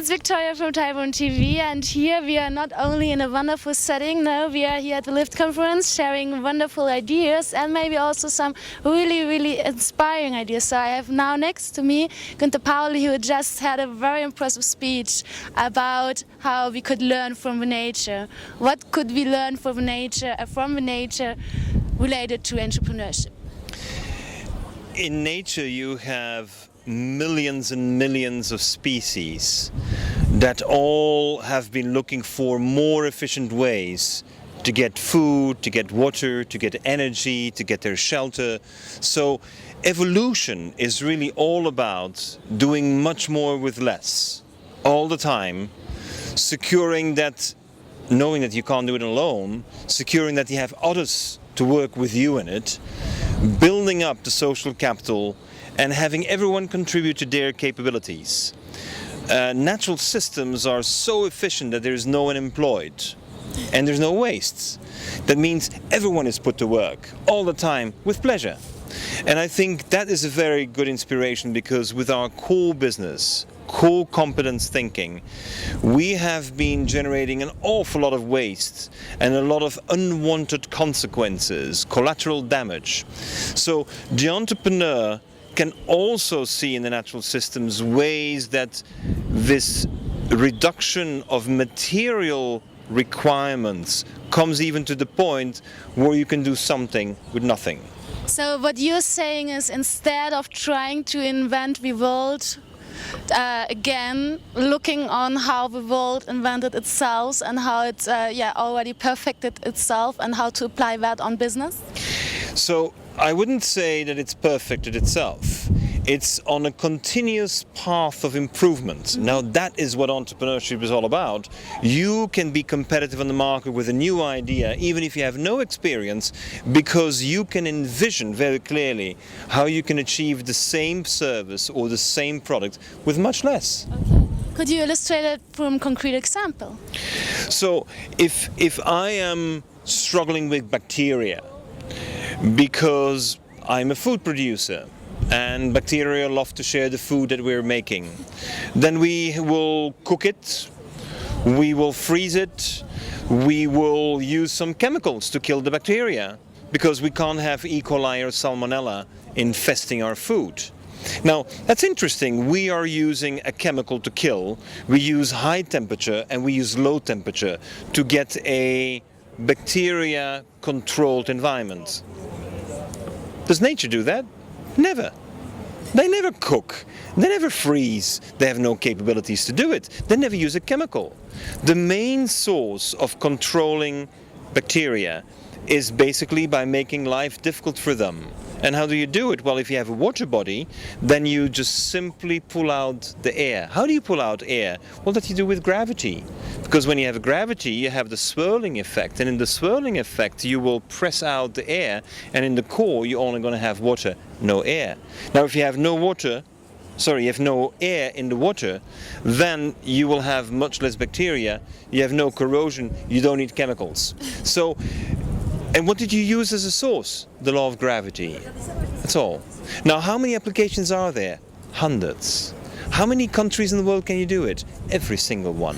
it's Victoria from Taiwan TV, and here we are not only in a wonderful setting, no, we are here at the Lift conference sharing wonderful ideas and maybe also some really inspiring ideas. So I have now next to me Gunter Pauli, who just had a very impressive speech about how we could learn from the nature. What could we learn from the nature related to entrepreneurship? In nature you have millions and millions of species that all have been looking for more efficient ways to get food, to get water, to get energy, to get their shelter. So evolution is really all about doing much more with less all the time, securing that, knowing that you can't do it alone, securing that you have others to work with you in it, building up the social capital and having everyone contribute to their capabilities. Natural systems are so efficient that there is no one employed and there's no waste. That means everyone is put to work all the time with pleasure. And I think that is a very good inspiration, because with our core business, core competence thinking, we have been generating an awful lot of waste and a lot of unwanted consequences, collateral damage. So the entrepreneur can also see in the natural systems ways that this reduction of material requirements comes even to the point where you can do something with nothing. So what you're saying is, instead of trying to invent the world again, looking on how the world invented itself and how it already perfected itself and how to apply that on business? So I wouldn't say that it's perfected itself. It's on a continuous path of improvement. Now that is what entrepreneurship is all about. You can be competitive on the market with a new idea, even if you have no experience, because you can envision very clearly how you can achieve the same service or the same product with much less. Okay. Could you illustrate it from a concrete example? So if I am struggling with bacteria because I'm a food producer, and bacteria love to share the food that we're making, then we will cook it, we will freeze it, we will use some chemicals to kill the bacteria, because we can't have E. coli or salmonella infesting our food. Now that's interesting. We are using a chemical to kill. We use high temperature and we use low temperature to get a bacteria controlled environment. Does nature do that? Never. They never cook, they never freeze, they have no capabilities to do it, they never use a chemical. The main source of controlling bacteria is basically by making life difficult for them. And how do you do it? Well, if you have a water body, then you just simply pull out the air. How do you pull out air? Well, that you do with gravity. Because when you have gravity, you have the swirling effect. And in the swirling effect, you will press out the air. And in the core, you're only going to have water, no air. Now, if you have no air in the water, then you will have much less bacteria. You have no corrosion. You don't need chemicals. So, and what did you use as a source? The law of gravity. That's all. Now, how many applications are there? Hundreds. How many countries in the world can you do it? Every single one.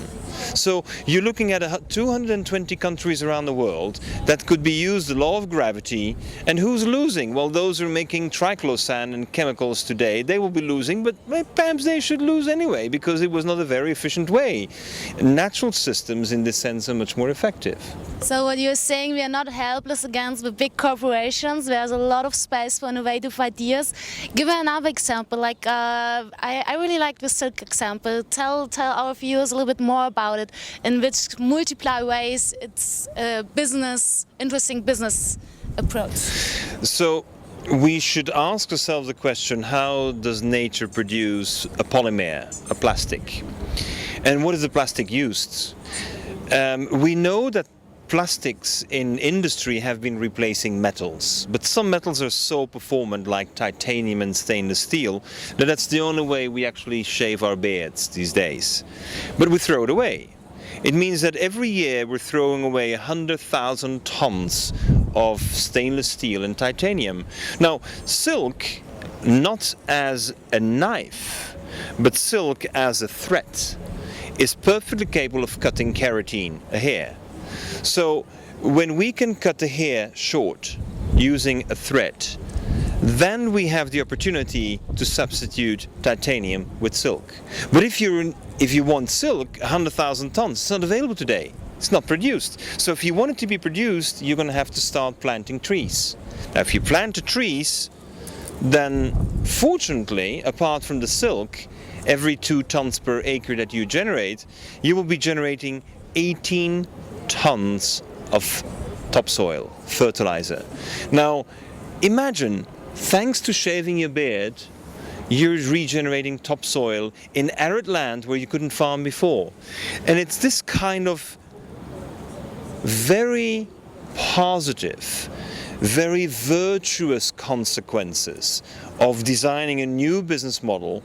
So you're looking at 220 countries around the world that could be used the law of gravity, and who's losing? Well, those who are making triclosan and chemicals today, they will be losing, but perhaps they should lose anyway, because it was not a very efficient way. Natural systems in this sense are much more effective. So what you're saying, we are not helpless against the big corporations. There's a lot of space for innovative ideas. Give another example. Like I really like the silk example. Tell our viewers a little bit more about it, in which multiply ways it's a interesting business approach. So we should ask ourselves the question, how does nature produce a polymer, a plastic? And what is the plastic used? We know that plastics in industry have been replacing metals, but some metals are so performant, like titanium and stainless steel, that that's the only way we actually shave our beards these days. But we throw it away. It means that every year we're throwing away 100,000 tons of stainless steel and titanium. Now, silk, not as a knife, but silk as a thread. is perfectly capable of cutting keratin, a hair. So when we can cut the hair short using a thread, then we have the opportunity to substitute titanium with silk. But if you want silk, 100,000 tons, it's not available today. It's not produced. So if you want it to be produced, you're going to have to start planting trees. Now if you plant the trees, then fortunately, apart from the silk, every 2 tons per acre that you generate, you will be generating 18 tons of topsoil, fertilizer. Now imagine, thanks to shaving your beard, you're regenerating topsoil in arid land where you couldn't farm before. And it's this kind of very positive, very virtuous consequences of designing a new business model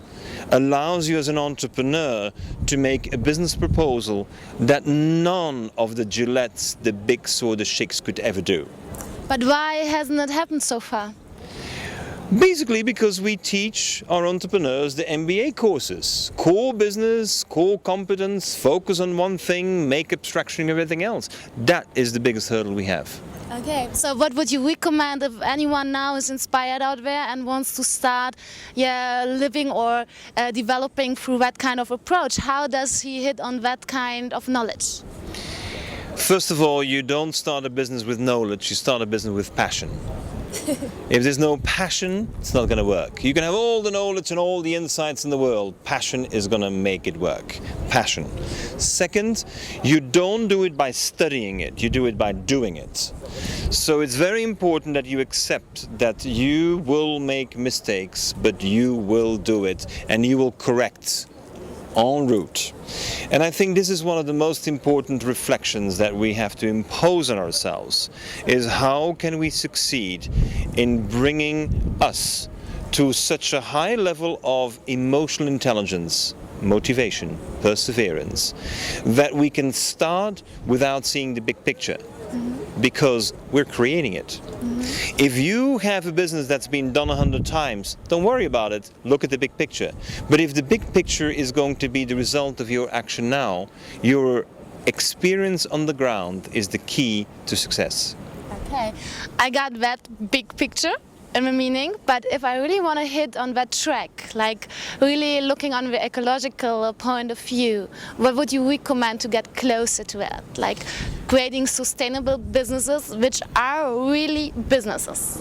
allows you as an entrepreneur to make a business proposal that none of the Gillettes, the Bics or the Chics could ever do. But why hasn't it happened so far? Basically because we teach our entrepreneurs the MBA courses. Core business, core competence, focus on one thing, make abstraction of everything else. That is the biggest hurdle we have. Okay, so what would you recommend if anyone now is inspired out there and wants to start living or developing through that kind of approach? How does he hit on that kind of knowledge? First of all, you don't start a business with knowledge, you start a business with passion. If there's no passion, it's not going to work. You can have all the knowledge and all the insights in the world. Passion is going to make it work. Passion. Second, you don't do it by studying it, you do it by doing it. So it's very important that you accept that you will make mistakes, but you will do it and you will correct en route. And I think this is one of the most important reflections that we have to impose on ourselves, is how can we succeed in bringing us to such a high level of emotional intelligence, motivation, perseverance, that we can start without seeing the big picture. Because we're creating it. If you have a business that's been done 100 times, don't worry about it, look at the big picture. But if the big picture is going to be the result of your action now, your experience on the ground is the key to success. Okay, I got that big picture in the meaning, but if I really want to hit on that track, like really looking on the ecological point of view, what would you recommend to get closer to that? Like creating sustainable businesses which are really businesses.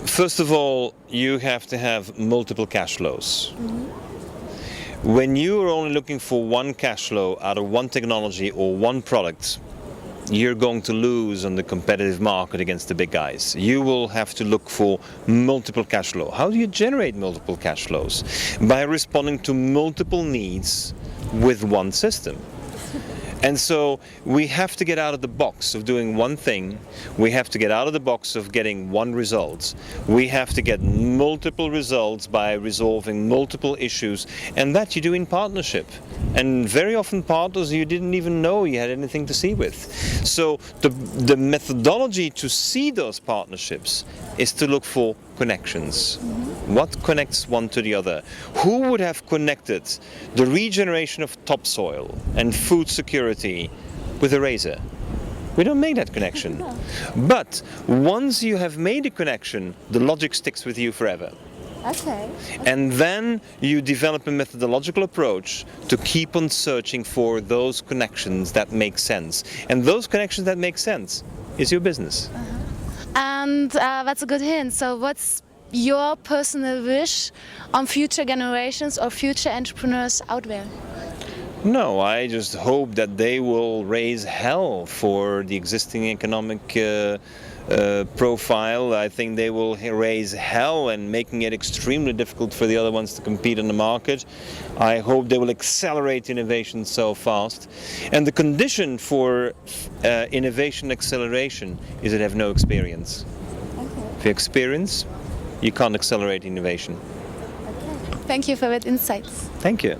First of all, you have to have multiple cash flows. When you are only looking for one cash flow out of one technology or one product, you're going to lose on the competitive market against the big guys. You will have to look for multiple cash flow. How do you generate multiple cash flows? By responding to multiple needs with one system. And so we have to get out of the box of doing one thing. We have to get out of the box of getting one result. We have to get multiple results by resolving multiple issues, and that you do in partnership. And very often partners you didn't even know you had anything to see with. So the methodology to see those partnerships is to look for connections. What connects one to the other? Who would have connected the regeneration of topsoil and food security with a razor? We don't make that connection. But once you have made a connection, the logic sticks with you forever. Okay. And then you develop a methodological approach to keep on searching for those connections that make sense. And those connections that make sense is your business. And that's a good hint. So what's your personal wish on future generations or future entrepreneurs out there? No, I just hope that they will raise hell for the existing economic profile. I think they will raise hell and making it extremely difficult for the other ones to compete on the market. I hope they will accelerate innovation so fast. And the condition for innovation acceleration is that they have no experience. Okay. If you have experience, you can't accelerate innovation. Okay. Thank you for that insights. Thank you.